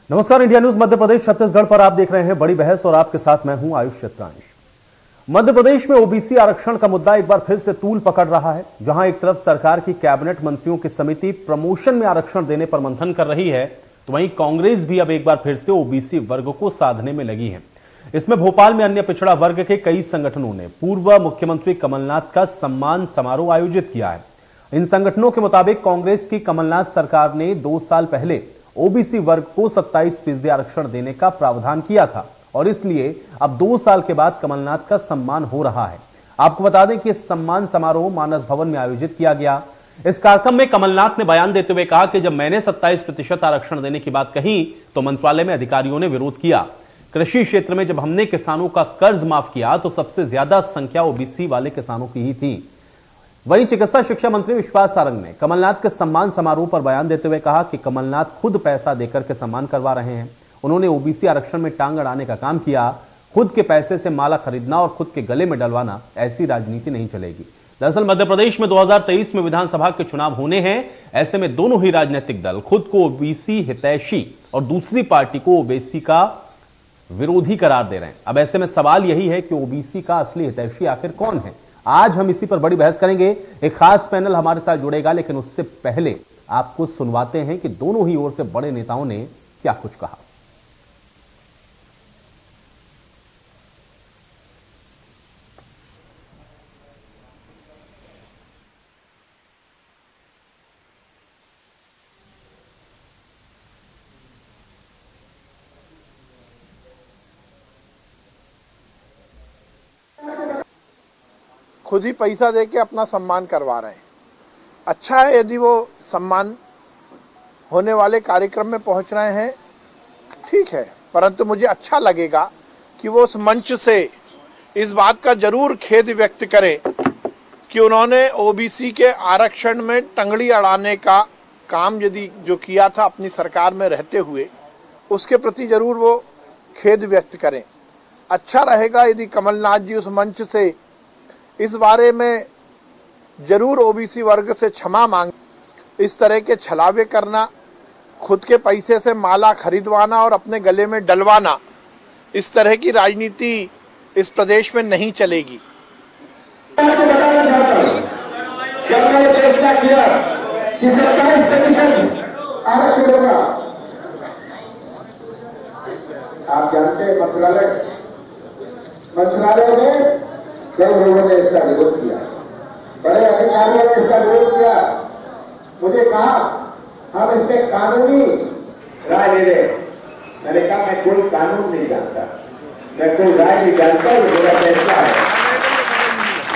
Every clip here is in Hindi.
नमस्कार, इंडिया न्यूज मध्य प्रदेश छत्तीसगढ़ पर आप देख रहे हैं बड़ी बहस और आपके साथ मैं हूं आयुष चित्रांश। मध्य प्रदेश में ओबीसी आरक्षण का मुद्दा एक बार फिर से तूल पकड़ रहा है। जहां एक तरफ सरकार की कैबिनेट मंत्रियों की समिति प्रमोशन में आरक्षण देने पर मंथन कर रही है, तो वहीं कांग्रेस भी अब एक बार फिर से ओबीसी वर्ग को साधने में लगी है। इसमें भोपाल में अन्य पिछड़ा वर्ग के कई संगठनों ने पूर्व मुख्यमंत्री कमलनाथ का सम्मान समारोह आयोजित किया है। इन संगठनों के मुताबिक कांग्रेस की कमलनाथ सरकार ने 2 साल पहले ओबीसी वर्ग को 27% आरक्षण देने का प्रावधान किया था और इसलिए अब 2 साल के बाद कमलनाथ का सम्मान हो रहा है। आपको बता दें कि सम्मान समारोह मानस भवन में आयोजित किया गया। इस कार्यक्रम में कमलनाथ ने बयान देते हुए कहा कि जब मैंने 27% आरक्षण देने की बात कही तो मंत्रालय में अधिकारियों ने विरोध किया। कृषि क्षेत्र में जब हमने किसानों का कर्ज माफ किया तो सबसे ज्यादा संख्या ओबीसी वाले किसानों की ही थी। वहीं चिकित्सा शिक्षा मंत्री विश्वास सारंग ने कमलनाथ के सम्मान समारोह पर बयान देते हुए कहा कि कमलनाथ खुद पैसा देकर के सम्मान करवा रहे हैं। उन्होंने ओबीसी आरक्षण में टांग अड़ाने का काम किया। खुद के पैसे से माला खरीदना और खुद के गले में डलवाना, ऐसी राजनीति नहीं चलेगी। दरअसल मध्य प्रदेश में 2023 में विधानसभा के चुनाव होने हैं। ऐसे में दोनों ही राजनीतिक दल खुद को ओबीसी हितैषी और दूसरी पार्टी को ओबीसी का विरोधी करार दे रहे हैं। अब ऐसे में सवाल यही है कि ओबीसी का असली हितैषी आखिर कौन है। आज हम इसी पर बड़ी बहस करेंगे। एक खास पैनल हमारे साथ जुड़ेगा, लेकिन उससे पहले आपको सुनवाते हैं कि दोनों ही ओर से बड़े नेताओं ने क्या कुछ कहा। खुद ही पैसा दे के अपना सम्मान करवा रहे हैं। अच्छा है यदि वो सम्मान होने वाले कार्यक्रम में पहुंच रहे हैं, ठीक है, परंतु मुझे अच्छा लगेगा कि वो उस मंच से इस बात का जरूर खेद व्यक्त करें कि उन्होंने ओबीसी के आरक्षण में टंगड़ी अड़ाने का काम यदि जो किया था अपनी सरकार में रहते हुए, उसके प्रति जरूर वो खेद व्यक्त करें। अच्छा रहेगा यदि कमलनाथ जी उस मंच से इस बारे में जरूर ओबीसी वर्ग से क्षमा मांग। इस तरह के छलावे करना, खुद के पैसे से माला खरीदवाना और अपने गले में डलवाना, इस तरह की राजनीति इस प्रदेश में नहीं चलेगी। आप जानते हैं मंत्रालय में कई लोगों ने इसका विरोध किया, बड़े अधिकारियों ने इसका विरोध किया। मुझे कहा हम इस पे कानूनी राय ले रहे। मैंने कहा मैं कोई कानून नहीं जानता, मैं कोई राय नहीं जानता, ये मेरा फैसला है।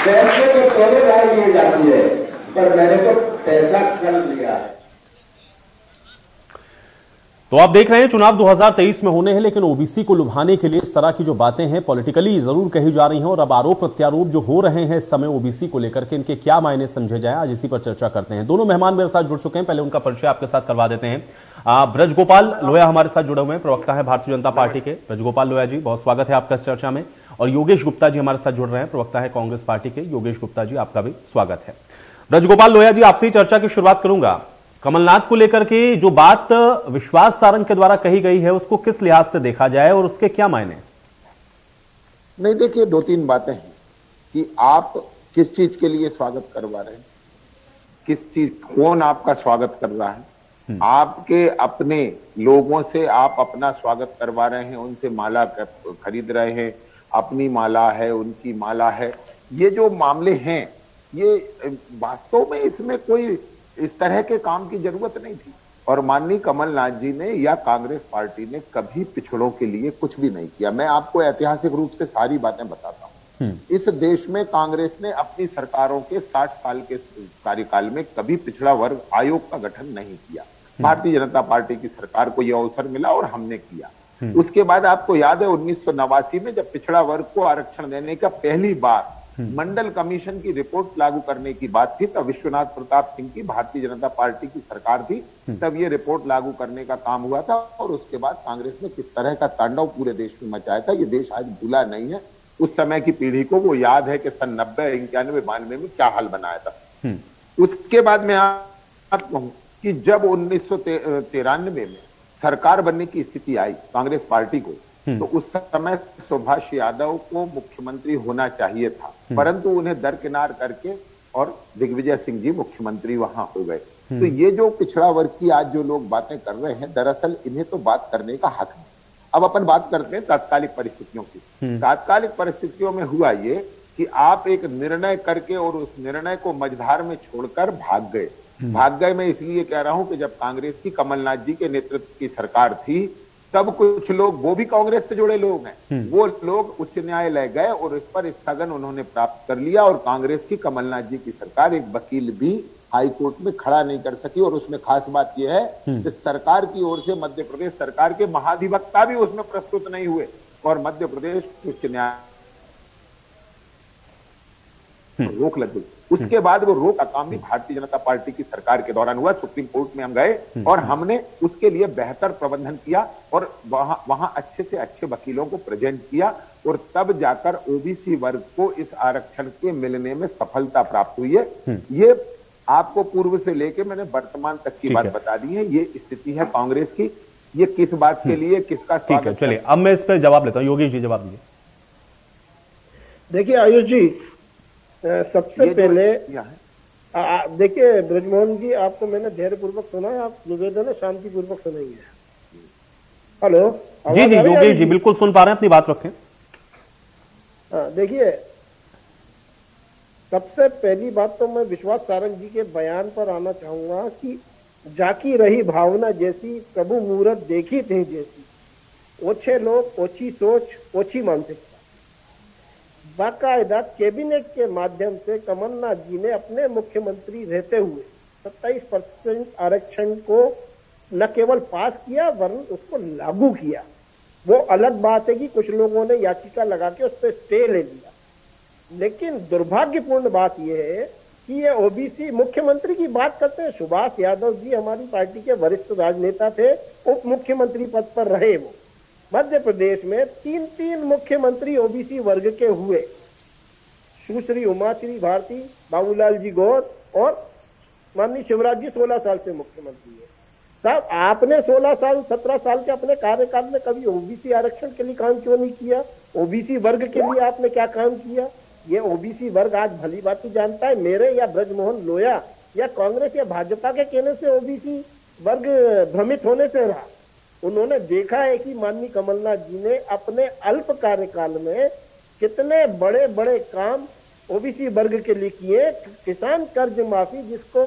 फैसले को पहले राय ली जाती है, पर मैंने तो फैसला कर लिया है। तो आप देख रहे हैं चुनाव 2023 में होने हैं, लेकिन ओबीसी को लुभाने के लिए इस तरह की जो बातें हैं पॉलिटिकली जरूर कही जा रही हैं। और अब आरोप प्रत्यारोप जो हो रहे हैं इस समय ओबीसी को लेकर के, इनके क्या मायने समझे जाए, आज इसी पर चर्चा करते हैं। दोनों मेहमान मेरे साथ जुड़ चुके हैं, पहले उनका परिचय आपके साथ करवा देते हैं। ब्रजगोपाल लोया हमारे साथ जुड़े हुए हैं, प्रवक्ता है भारतीय जनता पार्टी के। ब्रजगोपाल लोया जी, बहुत स्वागत है आपका इस चर्चा में। और योगेश गुप्ता जी हमारे साथ जुड़ रहे हैं, प्रवक्ता है कांग्रेस पार्टी के। योगेश गुप्ता जी, आपका भी स्वागत है। ब्रजगोपाल लोया जी, आपसे चर्चा की शुरुआत करूंगा। कमलनाथ को लेकर के जो बात विश्वास सारंग के द्वारा कही गई है, उसको किस लिहाज से देखा जाए और उसके क्या मायने? नहीं, देखिए 2-3 बातें हैं कि आप किस चीज के लिए स्वागत करवा रहे हैं, किस चीज, कौन आपका स्वागत कर रहा है। आपके अपने लोगों से आप अपना स्वागत करवा रहे हैं, उनसे माला खरीद रहे हैं, अपनी माला है, उनकी माला है। ये जो मामले हैं, ये वास्तव में इसमें कोई इस तरह के काम की जरूरत नहीं थी। और माननीय कमलनाथ जी ने या कांग्रेस पार्टी ने कभी पिछड़ों के लिए कुछ भी नहीं किया। मैं आपको ऐतिहासिक रूप से सारी बातें बताता हूं। इस देश में कांग्रेस ने अपनी सरकारों के 60 साल के कार्यकाल में कभी पिछड़ा वर्ग आयोग का गठन नहीं किया। भारतीय जनता पार्टी की सरकार को यह अवसर मिला और हमने किया। उसके बाद आपको याद है 1989 में जब पिछड़ा वर्ग को आरक्षण देने का पहली बार मंडल कमीशन की रिपोर्ट लागू करने की बात थी, तब विश्वनाथ प्रताप सिंह की भारतीय जनता पार्टी की सरकार थी, तब ये रिपोर्ट लागू करने का काम हुआ था। और उसके बाद कांग्रेस ने किस तरह का तांडव पूरे देश में मचाया था, ये देश आज भूला नहीं है। उस समय की पीढ़ी को वो याद है कि सन 90, 91, 92 में क्या हाल बनाया था। उसके बाद में आप कहूं कि जब 1993 में सरकार बनने की स्थिति आई कांग्रेस पार्टी को, तो उस समय सुभाष यादव को मुख्यमंत्री होना चाहिए था, परंतु उन्हें दरकिनार करके और दिग्विजय सिंह जी मुख्यमंत्री वहां हो गए। तो ये जो पिछड़ा वर्ग की आज जो लोग बातें कर रहे हैं, दरअसल इन्हें तो बात करने का हक नहीं। अब अपन बात करते हैं तात्कालिक परिस्थितियों की। तात्कालिक परिस्थितियों में हुआ ये कि आप एक निर्णय करके और उस निर्णय को मझधार में छोड़कर भाग गए। मैं इसलिए कह रहा हूं कि जब कांग्रेस की कमलनाथ जी के नेतृत्व की सरकार थी, तब कुछ लोग, वो भी कांग्रेस से जुड़े लोग हैं, वो लोग उच्च न्यायालय गए और इस पर स्थगन उन्होंने प्राप्त कर लिया और कांग्रेस की कमलनाथ जी की सरकार, एक वकील भी हाई कोर्ट में खड़ा नहीं कर सकी। और उसमें खास बात यह है कि सरकार की ओर से मध्य प्रदेश सरकार के महाधिवक्ता भी उसमें प्रस्तुत नहीं हुए और मध्य प्रदेश उच्च न्यायालय रोक लग गई। उसके बाद वो रोक का काम भी भारतीय जनता पार्टी की सरकार के दौरान हुआ। सुप्रीम कोर्ट में हम गए और हमने उसके लिए बेहतर प्रबंधन किया और वहां अच्छे से अच्छे वकीलों को प्रेजेंट किया और तब जाकर ओबीसी वर्ग को इस आरक्षण के मिलने में सफलता प्राप्त हुई है। ये आपको पूर्व से लेके मैंने वर्तमान तक की बात बता दी है। ये स्थिति है कांग्रेस की। ये किस बात के लिए, किसका स्वागत। चलिए अब मैं इस पर जवाब लेता हूं। योगेश जी जवाब दीजिए। देखिए आयुष जी, सबसे पहले देखिए ब्रजमोहन जी, आपको मैंने धैर्य पूर्वक सुना है, आप निवेदन है शांति पूर्वक सुनेंगे। हेलो जी जी योगेश जी बिल्कुल सुन पा रहे हैं, अपनी बात रखें। देखिए सबसे पहली बात तो मैं विश्वास सारंग जी के बयान पर आना चाहूंगा कि जाकी रही भावना जैसी प्रभु मूरत देखी थी जैसी, ओछे लोग ओछी सोच ओछी मानसिकता। बाकायदा कैबिनेट के माध्यम से कमलनाथ जी ने अपने मुख्यमंत्री रहते हुए 27% आरक्षण को न केवल पास किया वरन उसको लागू किया। वो अलग बात है कि कुछ लोगों ने याचिका लगा के उस पर स्टे ले लिया, लेकिन दुर्भाग्यपूर्ण बात यह है कि ये ओबीसी मुख्यमंत्री की बात करते हैं। सुभाष यादव जी हमारी पार्टी के वरिष्ठ राजनेता थे, उप मुख्यमंत्री पद पर रहे। वो मध्य प्रदेश में 3 मुख्यमंत्री ओबीसी वर्ग के हुए, सुश्री उमाश्री भारती, बाबूलाल जी गौर और माननीय शिवराज जी 16 साल से मुख्यमंत्री है। साहब आपने 16 साल 17 साल के अपने कार्यकाल में कभी ओबीसी आरक्षण के लिए काम क्यों नहीं किया? ओबीसी वर्ग के लिए आपने क्या काम किया? ये ओबीसी वर्ग आज भली बात जानता है। मेरे या ब्रजमोहन लोया या कांग्रेस या भाजपा के कहने से ओबीसी वर्ग भ्रमित होने से रहा। उन्होंने देखा है कि माननीय कमलनाथ जी ने अपने अल्प कार्यकाल में कितने बड़े बड़े काम ओबीसी वर्ग के लिए किए। किसान कर्ज माफी जिसको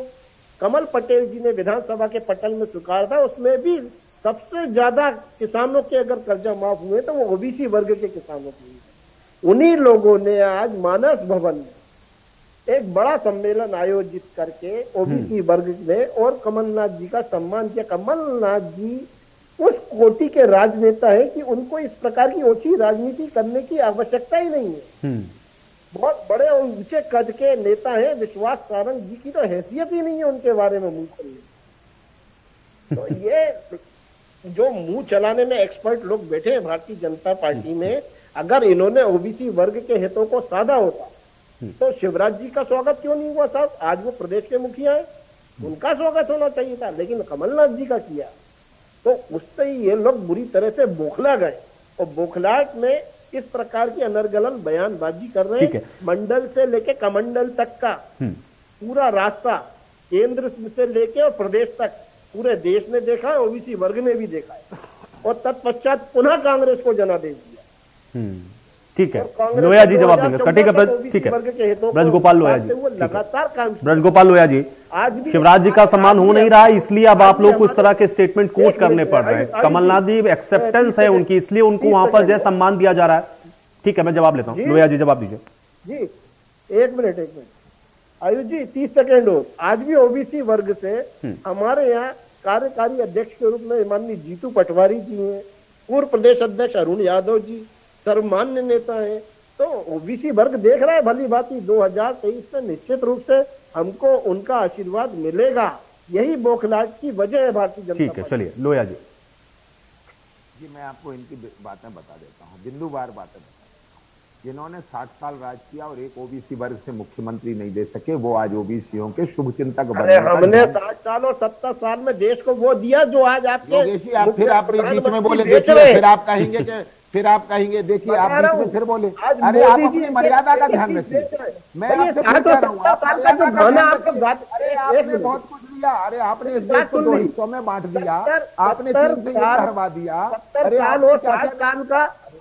कमल पटेल जी ने विधानसभा के पटल में स्वीकार था, उसमें भी सबसे ज्यादा किसानों के अगर कर्जा माफ हुए तो वो ओबीसी वर्ग के किसानों के लिए। उन्हीं लोगों ने आज मानस भवन में एक बड़ा सम्मेलन आयोजित करके ओबीसी वर्ग ने और कमलनाथ जी का सम्मान किया। कमलनाथ जी उस कोटि के राजनेता है कि उनको इस प्रकार की ओछी राजनीति करने की आवश्यकता ही नहीं है। बहुत बड़े और ऊंचे कद के नेता हैं। विश्वास सारंग जी की तो हैसियत ही नहीं है उनके बारे में मुंह खोलने। तो ये जो मुंह चलाने में एक्सपर्ट लोग बैठे हैं भारतीय जनता पार्टी में, अगर इन्होंने ओबीसी वर्ग के हितों को साधा होता तो शिवराज जी का स्वागत क्यों नहीं हुआ साहब? आज वो प्रदेश के मुखिया है, उनका स्वागत होना चाहिए था, लेकिन कमलनाथ जी का किया। तो उससे ही ये लोग बुरी तरह से बौखला गए और बौखलाहट में इस प्रकार की अनर्गलन बयानबाजी कर रहे हैं। मंडल से लेके कमंडल तक का पूरा रास्ता, केंद्र से लेके और प्रदेश तक पूरे देश ने देखा है, ओबीसी वर्ग ने भी देखा है और तत्पश्चात पुनः कांग्रेस को जनादेश दिया। ठीक है, लोया जी जवाब देंगे इसका। ठीक है, ठीक है, ब्रजगोपाल लोया जी, लगातार काम। ब्रजगोपाल लोया जी, शिवराज जी का सम्मान हो नहीं रहा है, इसलिए अब आप लोग को इस तरह के स्टेटमेंट कोट करने पड़ रहे हैं। कमलनाथ जी एक्सेप्टेंस है उनकी, इसलिए उनको वहां पर जय सम्मान दिया जा रहा है। ठीक है, मैं जवाब लेता हूँ। लोया जी जवाब दीजिए। जी एक मिनट आयुष जी, 30 सेकेंड हो। आज भी ओबीसी वर्ग से हमारे यहाँ कार्यकारी अध्यक्ष के रूप में माननीय जीतू पटवारी जी हैं, पूर्व प्रदेश अध्यक्ष अरुण यादव जी सर्वमान्य नेता है। तो ओबीसी वर्ग देख रहा है भली बात ही। 2023 में निश्चित रूप से हमको उनका आशीर्वाद मिलेगा। यही बौखलाहट की वजह है भारतीय जनता पार्टी। ठीक है, चलिए लोया जी। जी मैं आपको इनकी बातें बता देता हूँ, बिंदुवार बातें बता देता हूँ। जिन्होंने 60 साल राज किया और एक ओबीसी वर्ग से मुख्यमंत्री नहीं दे सके, वो आज ओबीसीओं के शुभ चिंतक बने। हमने 60 साल और 70 साल में देश को वो दिया जो आज आपके योगेश जी, आप फिर आप बीच में बोले, देखिए फिर आप कहेंगे कि देखिए आप बीच में फिर बोले। अरे आप अपनी मर्यादा का ध्यान रखिए। मैं आपसे कह रहा हूँ, आपने बहुत कुछ दिया। अरे आपने इस देश को 2 हिस्सों में बांट दिया, आपने 3 से करवा दिया। अरे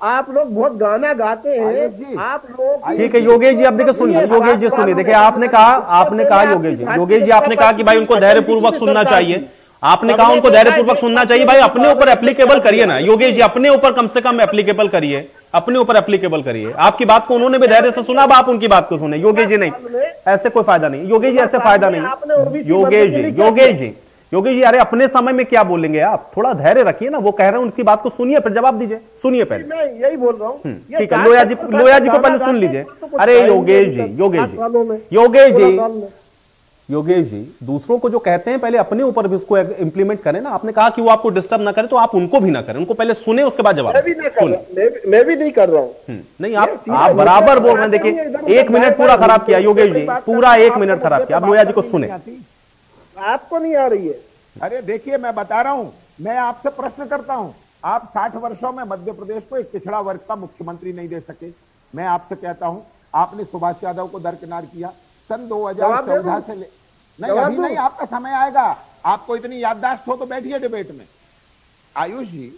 आप लोग बहुत गाना गाते हैं आप लोग। ठीक है योगेश जी, अब देखिए सुनिए, योगेश जी सुनिए, देखिए आपने कहा योगेश जी आपने कहा कि भाई उनको धैर्यपूर्वक सुनना चाहिए। आपने कहा उनको धैर्यपूर्वक सुनना चाहिए। भाई अपने ऊपर एप्लीकेबल करिए ना योगेश जी, अपने ऊपर कम से कम एप्लीकेबल करिए, अपने ऊपर एप्लीकेबल करिए। आपकी बात को उन्होंने भी धैर्य से सुना, अब आप उनकी बात को सुने। योगेश जी नहीं, ऐसे कोई फायदा नहीं योगेश जी, ऐसे फायदा नहीं योगेश जी अरे अपने समय में क्या बोलेंगे आप, थोड़ा धैर्य रखिए ना। वो कह रहे हैं उनकी बात को सुनिए, फिर जवाब दीजिए। सुनिए पहले, मैं यही बोल रहा हूँ। ठीक है, लोया जी को पहले सुन लीजिए। अरे योगेश जी दूसरों को जो कहते हैं पहले अपने ऊपर भी उसको इम्प्लीमेंट करें ना। आपने कहा कि वो आपको डिस्टर्ब ना करे, तो आप उनको भी ना करें, उनको पहले सुने, उसके बाद जवाब। मैं भी नहीं कर रहा हूँ। नहीं आप बराबर बोल रहे हैं। देखिए 1 मिनट पूरा खराब किया योगेश जी, पूरा 1 मिनट खराब किया। आप लोया जी को सुने। आपको नहीं आ रही है। अरे देखिए मैं बता रहा हूं, मैं आपसे प्रश्न करता हूं, आप 60 वर्षों में मध्य प्रदेश को एक पिछड़ा वर्ग का मुख्यमंत्री नहीं दे सके। मैं आपसे कहता हूं, आपने सुभाष यादव को दरकिनार किया सन 2014 से नहीं, अभी नहीं, आपका समय आएगा। आपको इतनी याददाश्त हो तो बैठिए डिबेट में। आयुष जी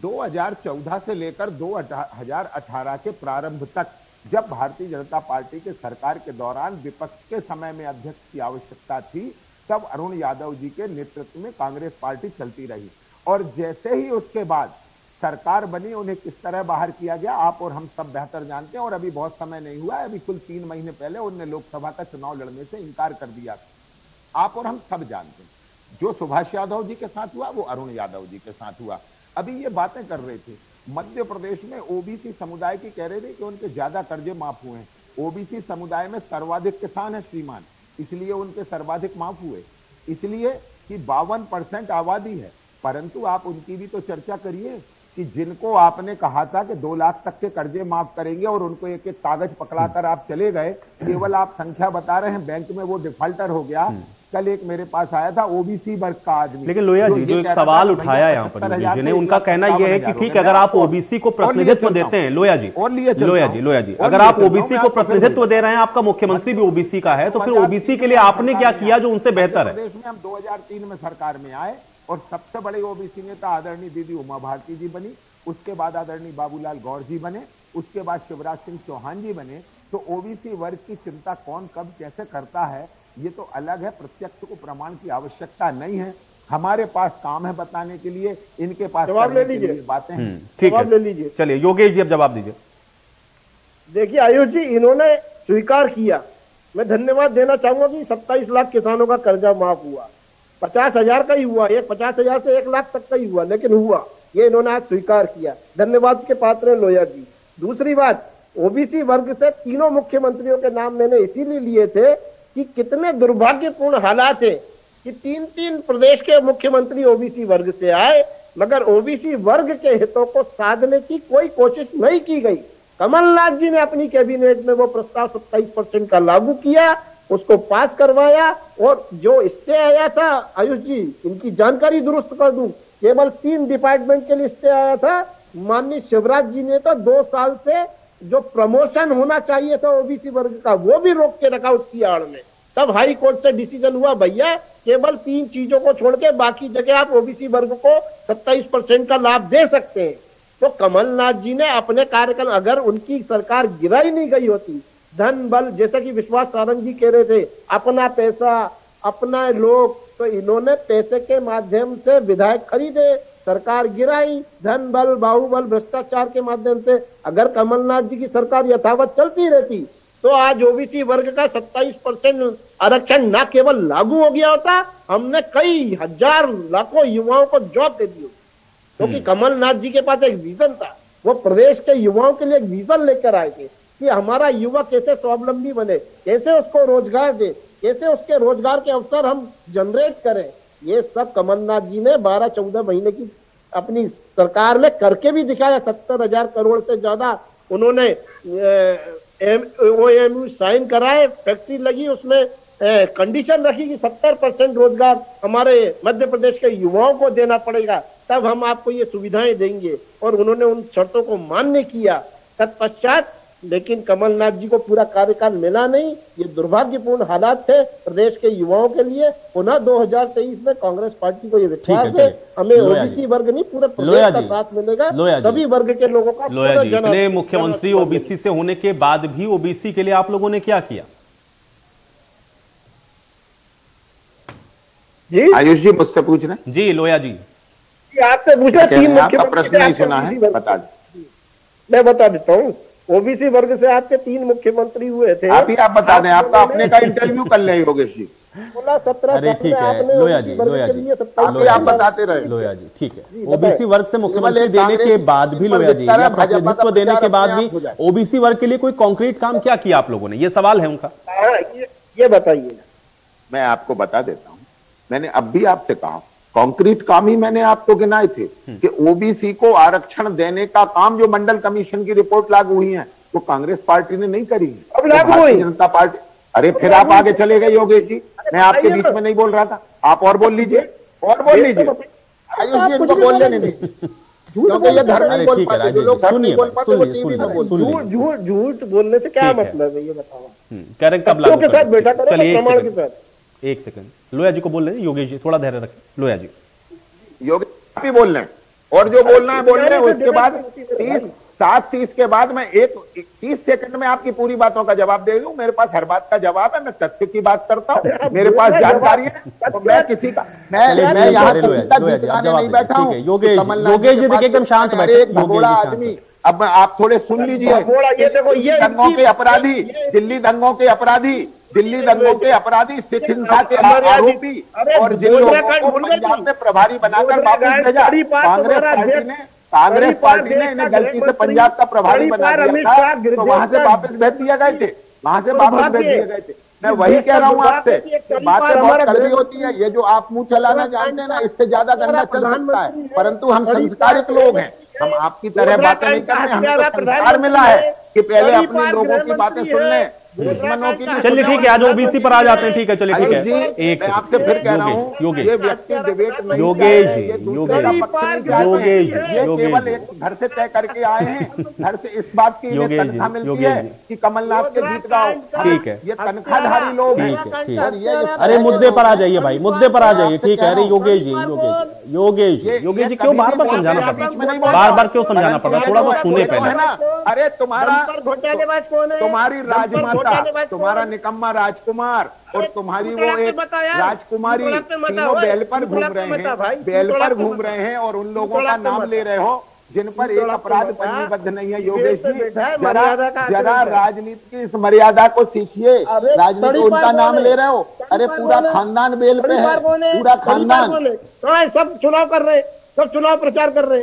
2014 से लेकर 2018 के प्रारंभ तक, जब भारतीय जनता पार्टी के सरकार के दौरान विपक्ष के समय में अध्यक्ष की आवश्यकता थी, तब अरुण यादव जी के नेतृत्व में कांग्रेस पार्टी चलती रही। और जैसे ही उसके बाद सरकार बनी, उन्हें किस तरह बाहर किया गया आप और हम सब बेहतर जानते हैं। और अभी बहुत समय नहीं हुआ है, अभी कुल 3 महीने पहले उन्होंने लोकसभा का चुनाव लड़ने से इनकार कर दिया। आप और हम सब जानते हैं जो सुभाष यादव जी के साथ हुआ वो अरुण यादव जी के साथ हुआ। अभी ये बातें कर रहे थे, मध्य प्रदेश में ओबीसी समुदाय की कह रहे थे कि उनके ज्यादा कर्जे माफ हुए हैं। ओबीसी समुदाय में सर्वाधिक किसान है श्रीमान, इसलिए उनके सर्वाधिक माफ हुए, इसलिए कि 52% आबादी है। परंतु आप उनकी भी तो चर्चा करिए कि जिनको आपने कहा था कि 2 लाख तक के कर्जे माफ करेंगे और उनको एक एक कागज पकड़ाकर आप चले गए, केवल आप संख्या बता रहे हैं, बैंक में वो डिफॉल्टर हो गया। कल एक मेरे पास आया था ओबीसी वर्ग का आदमी। लेकिन लोया जी जो एक सवाल उठाया यहाँ पर जिन्हें, उनका कहना यह है कि ठीक, अगर आप ओबीसी को प्रतिनिधित्व देते हैं, लोया जी अगर आप ओबीसी को प्रतिनिधित्व दे रहे हैं, आपका मुख्यमंत्री भी ओबीसी का है, तो फिर ओबीसी के लिए आपने क्या किया जो उनसे बेहतर है? प्रदेश में हम 2003 में सरकार में आए और सबसे बड़े ओबीसी नेता आदरणीय दीदी उमा भारती जी बनी, उसके बाद आदरणीय बाबूलाल गौर जी बने, उसके बाद शिवराज सिंह चौहान जी बने। तो ओबीसी वर्ग की चिंता कौन कब कैसे करता है ये तो अलग है, प्रत्यक्ष को प्रमाण की आवश्यकता नहीं है। हमारे पास काम है बताने के लिए, इनके पास जवाब ले लीजिए, बातें हैं। ठीक है, ले लीजिए। चलिए योगेश जी अब जवाब दीजिए। देखिए आयुष जी, इन्होंने स्वीकार किया, मैं धन्यवाद देना चाहूंगा कि 27 लाख किसानों का कर्जा माफ हुआ। 50,000 का ही हुआ, 50,000 से 1 लाख तक का ही हुआ, लेकिन हुआ, ये इन्होंने आज स्वीकार किया। धन्यवाद के पात्र हैं लोया जी। दूसरी बात, ओबीसी वर्ग से तीनों मुख्यमंत्रियों के नाम मैंने इसीलिए लिए थे कि कितने दुर्भाग्यपूर्ण हालात है कि 3 प्रदेश के मुख्यमंत्री ओबीसी वर्ग से आए, मगर ओबीसी वर्ग के हितों को साधने की कोई कोशिश नहीं की गई। कमलनाथ जी ने अपनी कैबिनेट में वो प्रस्ताव 27% का लागू किया, उसको पास करवाया, और जो स्टे आया था, आयुष जी इनकी जानकारी दुरुस्त कर दूं, केवल 3 डिपार्टमेंट के लिए स्टे आया था। माननीय शिवराज जी ने तो 2 साल से जो प्रमोशन होना चाहिए था ओबीसी वर्ग का, वो भी रोक के रखा उसकी आड़ में। तब हाई कोर्ट से डिसीजन हुआ, भैया केवल 3 चीजों को छोड़ के बाकी जगह आप ओबीसी वर्ग को 27% का लाभ दे सकते हैं। तो कमलनाथ जी ने अपने कार्यकाल, अगर उनकी सरकार गिराई नहीं गई होती, धन बल, जैसे कि विश्वास सारंग जी कह रहे थे, अपना पैसा अपना लोग, तो इन्होंने पैसे के माध्यम से विधायक खरीदे, सरकार गिराई, धन बल बाहुबल भ्रष्टाचार के माध्यम से। अगर कमलनाथ जी की सरकार यथावत चलती रहती तो आज ओबीसी वर्ग का 27% आरक्षण न केवल लागू हो गया होता, हमने कई हजार लाखों युवाओं को जॉब दे दी होती। क्योंकि कमलनाथ जी के पास एक विजन था, वो प्रदेश के युवाओं के लिए एक विजन लेकर आए थे कि हमारा युवा कैसे स्वावलंबी बने, कैसे उसको रोजगार दे, कैसे उसके रोजगार के अवसर हम जनरेट करें। ये सब कमलनाथ जी ने 12-14 महीने की अपनी सरकार में करके भी दिखाया। 70,000 करोड़ से ज्यादा उन्होंने OMU साइन कराए, फैक्ट्री लगी, उसमें कंडीशन रखी कि 70% रोजगार हमारे मध्य प्रदेश के युवाओं को देना पड़ेगा, तब हम आपको ये सुविधाएं देंगे। और उन्होंने उन शर्तों को मान्य किया। तत्पश्चात लेकिन कमलनाथ जी को पूरा कार्यकाल मिला नहीं। ये दुर्भाग्यपूर्ण हालात थे प्रदेश के युवाओं के लिए। पुनः 2023 में कांग्रेस पार्टी को ये विश्वास है, हमें ओबीसी वर्ग नहीं पूरा प्रदेश का साथ मिलेगा, सभी वर्ग के लोगों का। इतने मुख्यमंत्री ओबीसी से होने के बाद भी ओबीसी के लिए आप लोगों ने क्या किया? जी आयुष जी मुझसे पूछ रहे हैं। जी लोया जी आपसे पूछा, 3 मुख्यमंत्री प्रश्न नहीं सुना है, बता दें। मैं बता देता हूँ। ओबीसी वर्ग से आपके 3 मुख्यमंत्री हुए थे। आप बता दें, आपका अपने का इंटरव्यू कर ले योगेश जी। 16-17 अरे ठीक है लोया जी आप बताते रहे। लोया जी ठीक है। ओबीसी वर्ग से मुख्यमंत्री देने के बाद भी लोया जी, प्रतिनिधित्व देने के बाद भी ओबीसी वर्ग के लिए कोई कॉन्क्रीट काम क्या किया आप लोगों ने? ये सवाल है उनका। ये बताइए। मैं आपको बता देता हूँ, मैंने अब भी आपसे कहा कॉन्क्रीट काम ही मैंने आपको गिनाए थे कि ओबीसी को आरक्षण देने का काम जो मंडल कमीशन की रिपोर्ट लागू हुई है वो कांग्रेस पार्टी ने नहीं करी है, अब लागू भारतीय जनता पार्टी। अरे फिर आप आगे चले गए योगेश जी, मैं आपके बीच में नहीं बोल रहा था, आप और बोल लीजिए, और बोल लीजिए। आयुष जी इनको बोलने नहीं दी, क्योंकि ये घर नहीं बोल पाते, जो लोग घर नहीं बोल पाते वो टीवी में बोलते। झूठ बोलने से क्या मतलब है ये बताओ? करेक्ट, कब लागू के साथ बैठा करो, प्रमाण के साथ। एक सेकंड, लोया जी को बोल रहे हैं। योगेश जी थोड़ा धैर्य रखें। लोया जी योगेश भी बोल रहे हैं, और जो बोलना है बोल रहे हैं। उसके बाद 30 के बाद मैं 30 सेकंड में आपकी पूरी बातों का जवाब दे दूं। मेरे पास हर बात का जवाब है, मैं तथ्य की बात करता हूं, मेरे पास जानकारी है। तो मैं किसी का मैं यहाँ किसी का गीत गाने नहीं बैठा हूँ। योगेश जी देखिए एकदम शांत बैठे। एक भगोड़ा आदमी, अब आप थोड़े सुन लीजिए। दंगों के अपराधी, दिल्ली दंगों के अपराधी, दिल्ली दंगों के अपराधी, सिख हिंसा के आरोपी, और जिन लोगों को पंजाब में प्रभारी बनाकर वापस भेजा कांग्रेस पार्टी ने इन्हें गलती से पंजाब का प्रभारी बना दिया था, तो वहां से वापस भेज दिए गए थे, वहां से वापस भेज दिए गए थे। मैं वही कह रहा हूँ आपसे, बातें बहुत कड़वी होती है। ये जो आप मुंह चलाना जानते हैं ना, इससे ज्यादा गंदा चल सकता है, परंतु हम संस्कारित लोग हैं, हम आपकी तरह बातें नहीं करते। हमें तो संस्कार मिला है कि पहले अपने लोगों की बातें सुन लें, दुश्मनों की। चलिए ठीक है, आज ओबीसी पर आ जाते हैं। ठीक है चलिए ठीक है। एक आपसे फिर कह रहा हूँ, ये व्यक्ति डिबेट नहीं, योगेश ये केवल एक घर से तय करके आए हैं, घर से इस बात की तनख्वाह मिलती है कि कमलनाथ के गीत गाओ। ठीक है, ये तनख्वाहधारी लोग हैं। अरे मुद्दे पर आ जाइए भाई, मुद्दे पर आ जाइए। ठीक है। अरे योगेश जी क्यों बार बार समझाना पड़ रहा, बार बार क्यों समझाना पड़ रहा? थोड़ा सा सुने पहले। अरे तुम्हारी राजमाता, तुम्हारा निकम्मा राजकुमार और तुम्हारी वो एक राजकुमारी, तीनों बेल पर घूम रहे हैं, और उन लोगों का नाम ले रहे हो जिन पर एक अपराध पंजीबद्ध नहीं है। योगेश जी जरा राजनीति की इस मर्यादा को सीखिए। राजनीति उनका नाम ले रहे हो, अरे पूरा खानदान बेल पे है, पूरा खानदान। सब चुनाव कर रहे, सब चुनाव प्रचार कर रहे,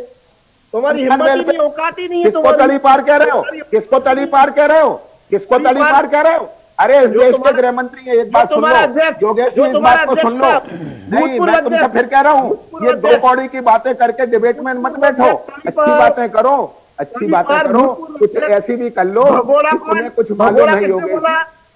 तुम्हारी हिम्मत नहीं, औकात ही नहीं है। किसको तड़ी पार कह रहे हो? किसको तड़ी पार कह रहे हो? किसको तड़ी पार कह रहे हो? अरे इस देश के गृह मंत्री है, एक बात सुन लो योगेश जी, इस बात को सुन लो। नहीं, मैं तुमसे फिर कह रहा हूँ, ये 2 कौड़ी की बातें करके डिबेट में मत बैठो, अच्छी बातें करो, अच्छी बातें करो, कुछ ऐसी भी कर लो कि तुम्हें कुछ मालूम नहीं। योगेश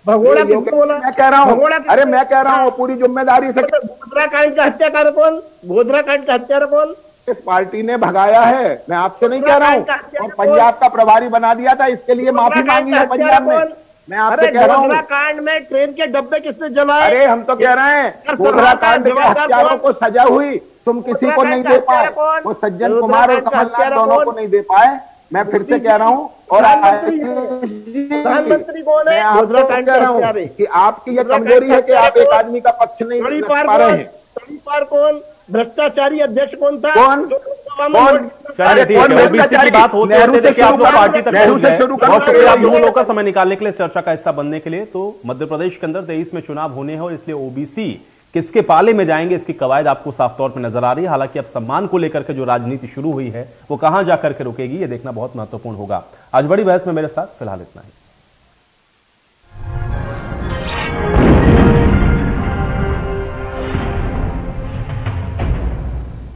मैं कह रहा हूँ, अरे मैं कह रहा हूँ पूरी जिम्मेदारी से। गोधरा कांड का हत्याकार कौन? गोधरा कांड का हत्यारा कौन? इस पार्टी ने भगाया है, मैं आपसे नहीं कह रहा हूँ। और पंजाब का प्रभारी बना दिया था, इसके लिए माफी मांगी है पंजाब ने। मैं आपसे कह रहा हूँ, कांड में ट्रेन के डब्बे किसने जलाए? अरे हम तो कह रहे हैं गोधरा कांड के हत्यारों को सजा हुई, तुम किसी को नहीं दे पाए, वो सज्जन कुमार और कमलनाथ दोनों को नहीं दे पाए। मैं फिर से कह रहा हूँ, और मैं आपको कह रहा हूँ कि आपकी ये कमजोरी है कि आप एक आदमी का पक्ष नहीं रख पा रहे हैं। कौन भ्रष्टाचारी अध्यक्ष कौन था? कौन? भ्रष्टाचारी की बात होते हैं आप लोग पार्टी तक पहुंच गए। बहुत शुक्रिया आप लोगों का समय निकालने के लिए, चर्चा का हिस्सा बनने के लिए। तो मध्य प्रदेश के अंदर 23 में चुनाव होने हैं, और इसलिए ओबीसी किसके पाले में जाएंगे इसकी कवायद आपको साफ तौर पर नजर आ रही है। हालांकि अब सम्मान को लेकर के जो राजनीति शुरू हुई है वो कहां जाकर के रुकेगी, ये देखना बहुत महत्वपूर्ण होगा। आज बड़ी बहस में मेरे साथ फिलहाल इतना ही।